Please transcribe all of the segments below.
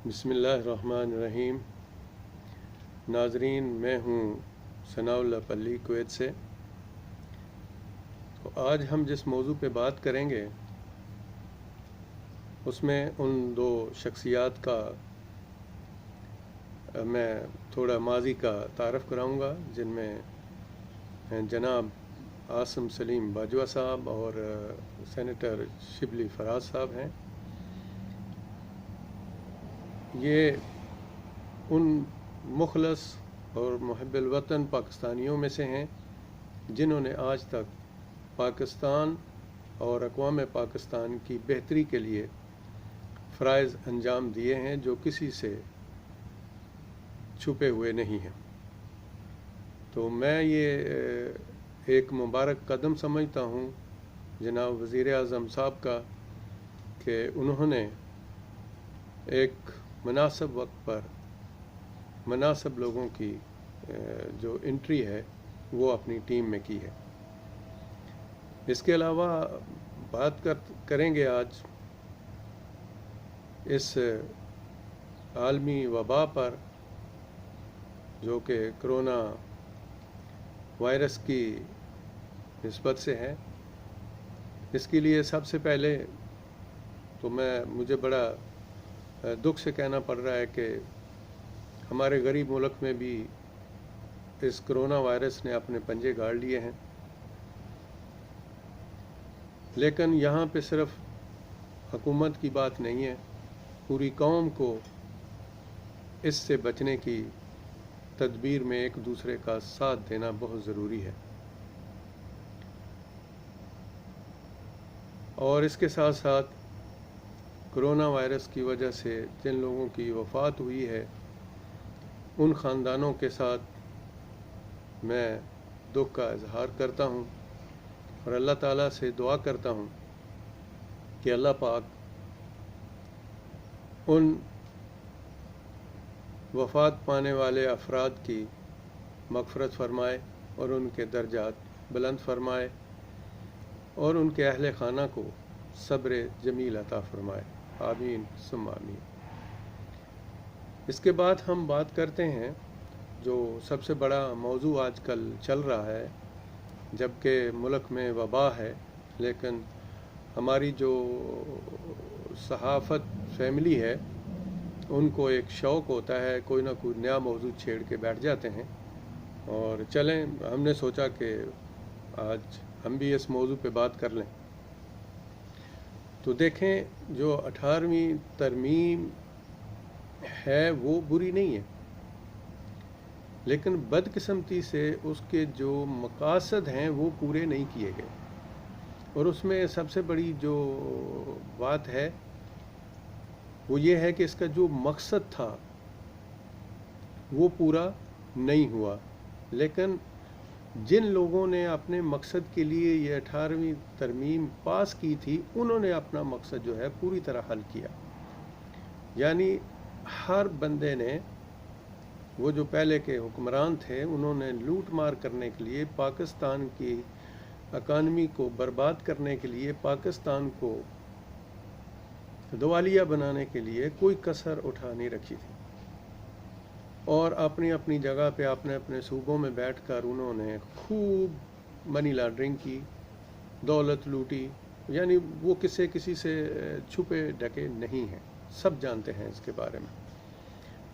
बिस्मिल्लाहिर्रहमानिर्रहीम। नाजरीन, मैं हूँ सनाउल्लाह पल्ली, कुवैत से। तो आज हम जिस मौजू पे बात करेंगे उसमें उन दो शख्सियात का मैं थोड़ा माजी का तारफ़ कराऊँगा, जिनमें जनाब आसिम सलीम बाजवा साहब और सेनेटर शिबली फराज साहब हैं। ये उन मुखलस और मुहिब्बुल वतन पाकिस्तानियों में से हैं जिन्होंने आज तक पाकिस्तान और अक़वाम पाकिस्तान की बेहतरी के लिए फ़राइज़ अंजाम दिए हैं, जो किसी से छुपे हुए नहीं हैं। तो मैं ये एक मुबारक कदम समझता हूँ जनाब वज़ीर आज़म साहब का कि उन्होंने एक मुनासिब वक्त पर मुनासिब लोगों की जो एंट्री है वो अपनी टीम में की है। इसके अलावा बात करेंगे आज इस आलमी वबा पर, जो कि कोरोना वायरस की निस्बत से है। इसके लिए सबसे पहले तो मुझे बड़ा दुख से कहना पड़ रहा है कि हमारे गरीब मुल्क में भी इस कोरोना वायरस ने अपने पंजे गाड़ लिए हैं। लेकिन यहाँ पे सिर्फ हुकूमत की बात नहीं है, पूरी कौम को इससे बचने की तदबीर में एक दूसरे का साथ देना बहुत ज़रूरी है। और इसके साथ साथ कोरोना वायरस की वजह से जिन लोगों की वफ़ात हुई है उन ख़ानदानों के साथ मैं दुख का इजहार करता हूँ और अल्लाह ताला से दुआ करता हूँ कि अल्लाह पाक उन वफ़ात पाने वाले अफराद की मग़फ़िरत फ़रमाए और उनके दर्जात बुलंद फ़रमाए और उनके अहले ख़ाना को सब्र जमील अता फ़रमाए। आमीन सुम्मा आमीन। इसके बाद हम बात करते हैं जो सबसे बड़ा मौजू आजकल चल रहा है, जबकि मुल्क में वबा है, लेकिन हमारी जो सहाफ़त फैमिली है उनको एक शौक़ होता है, कोई ना कोई नया मौजू छेड़ के बैठ जाते हैं। और चलें, हमने सोचा कि आज हम भी इस मौजू पे बात कर लें। तो देखें, जो 18वीं तरमीम है वो बुरी नहीं है, लेकिन बदकिस्मती से उसके जो मकासद हैं वो पूरे नहीं किए गए। और उसमें सबसे बड़ी जो बात है वो ये है कि इसका जो मकसद था वो पूरा नहीं हुआ। लेकिन जिन लोगों ने अपने मकसद के लिए ये 18वीं तरमीम पास की थी, उन्होंने अपना मकसद जो है पूरी तरह हल किया। यानी हर बंदे ने, वो जो पहले के हुक्मरान थे, उन्होंने लूट मार करने के लिए, पाकिस्तान की इकानमी को बर्बाद करने के लिए, पाकिस्तान को दिवालिया बनाने के लिए कोई कसर उठा नहीं रखी थी। और अपनी अपनी जगह पे अपने अपने सूबों में बैठकर उन्होंने खूब मनी लॉन्ड्रिंग की, दौलत लूटी। यानी वो किसी से छुपे ढके नहीं हैं, सब जानते हैं इसके बारे में।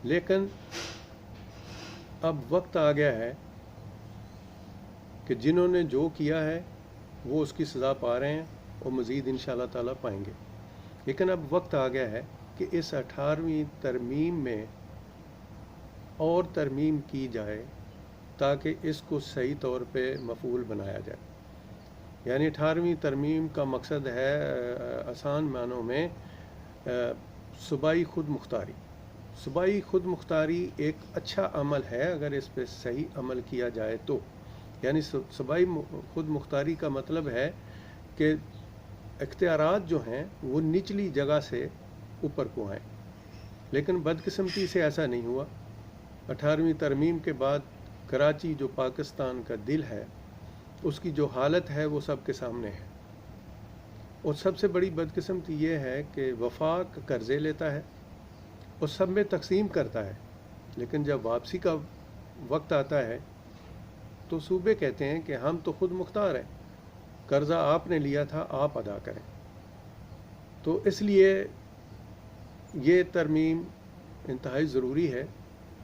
लेकिन अब वक्त आ गया है कि जिन्होंने जो किया है वो उसकी सज़ा पा रहे हैं और मज़ीद इंशाअल्लाह ताला पाएंगे। लेकिन अब वक्त आ गया है कि इस 18वीं तरमीम में और तरमीम की जाए ताकि इसको सही तौर पे मफूल बनाया जाए। यानी 18वीं तरमीम का मकसद है आसान मानों में सूबाई खुद मुख्तारी। सूबाई खुद मुख्तारी एक अच्छा अमल है अगर इस पे सही अमल किया जाए तो। यानी सूबाई खुद मुख्तारी का मतलब है कि इख्तियारात जो हैं वो निचली जगह से ऊपर को आएँ। लेकिन बदकिस्मती से ऐसा नहीं हुआ। 18वीं तरमीम के बाद कराची जो पाकिस्तान का दिल है, उसकी जो हालत है वो सबके सामने है। और सबसे बड़ी बदकिस्मती ये है कि वफाक कर्ज़े लेता है उस सब में तकसीम करता है, लेकिन जब वापसी का वक्त आता है तो सूबे कहते हैं कि हम तो खुद मुख्तार हैं, कर्ज़ा आपने लिया था, आप अदा करें। तो इसलिए ये तरमीम इंतहाई ज़रूरी है,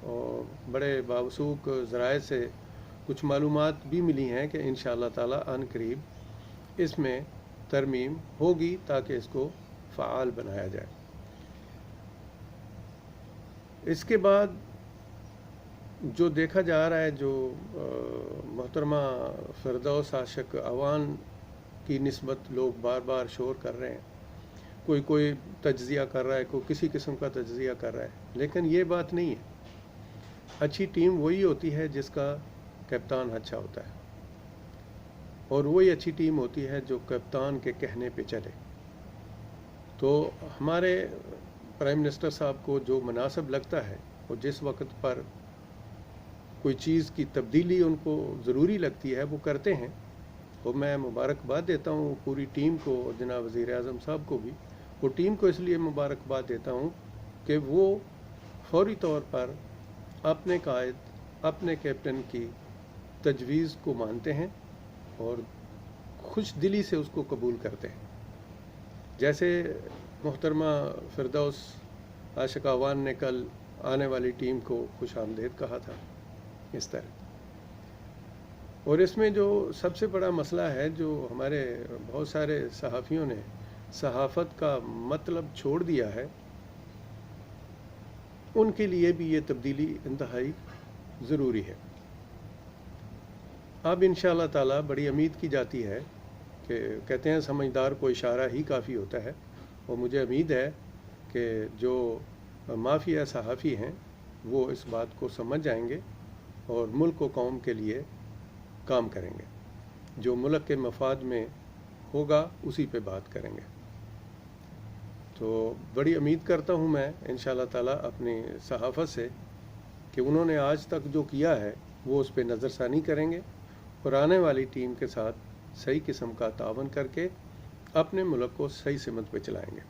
और बड़े बावसूख ज़राए से कुछ मालूमात भी मिली हैं कि इंशाअल्लाह ताला अनकरीब इसमें तरमीम होगी ताकि इसको फ़आल बनाया जाए। इसके बाद जो देखा जा रहा है, जो मोहतरमा फिरदौस आशिक अवान की निस्बत लोग बार बार शोर कर रहे हैं, कोई तज्ज़िया कर रहा है, कोई किसी किस्म का तज्ज़िया कर रहा है, लेकिन ये बात नहीं है। अच्छी टीम वही होती है जिसका कप्तान अच्छा होता है, और वही अच्छी टीम होती है जो कप्तान के कहने पे चले। तो हमारे प्राइम मिनिस्टर साहब को जो मुनासिब लगता है, और जिस वक्त पर कोई चीज़ की तब्दीली उनको ज़रूरी लगती है, वो करते हैं। और मैं मुबारकबाद देता हूँ पूरी टीम को, और जनाब वज़ीर आज़म साहब को भी। वो टीम को इसलिए मुबारकबाद देता हूँ कि वो फौरी तौर पर अपने कायद, अपने कैप्टन की तजवीज़ को मानते हैं और खुश दिली से उसको कबूल करते हैं। जैसे मोहतरमा फिरदौस आशिक अवान ने कल आने वाली टीम को खुश आमदीद कहा था, इस तरह। और इसमें जो सबसे बड़ा मसला है, जो हमारे बहुत सारे सहाफ़ियों ने सहाफ़त का मतलब छोड़ दिया है, उनके लिए भी ये तब्दीली इंतहाई ज़रूरी है। अब इंशाअल्लाह ताला बड़ी उम्मीद की जाती है कि कहते हैं समझदार को इशारा ही काफ़ी होता है, और मुझे उम्मीद है कि जो माफिया सहाफ़ी हैं वो इस बात को समझ जाएंगे और मुल्क व कौम के लिए काम करेंगे। जो मुल्क के मफाद में होगा उसी पे बात करेंगे। तो बड़ी उम्मीद करता हूँ मैं इंशाअल्लाह ताला अपनी सहाफ़त से कि उन्होंने आज तक जो किया है वो उस पर नज़रसानी करेंगे, और आने वाली टीम के साथ सही किस्म का तावन करके अपने मुल्क को सही सिमत पे चलाएंगे।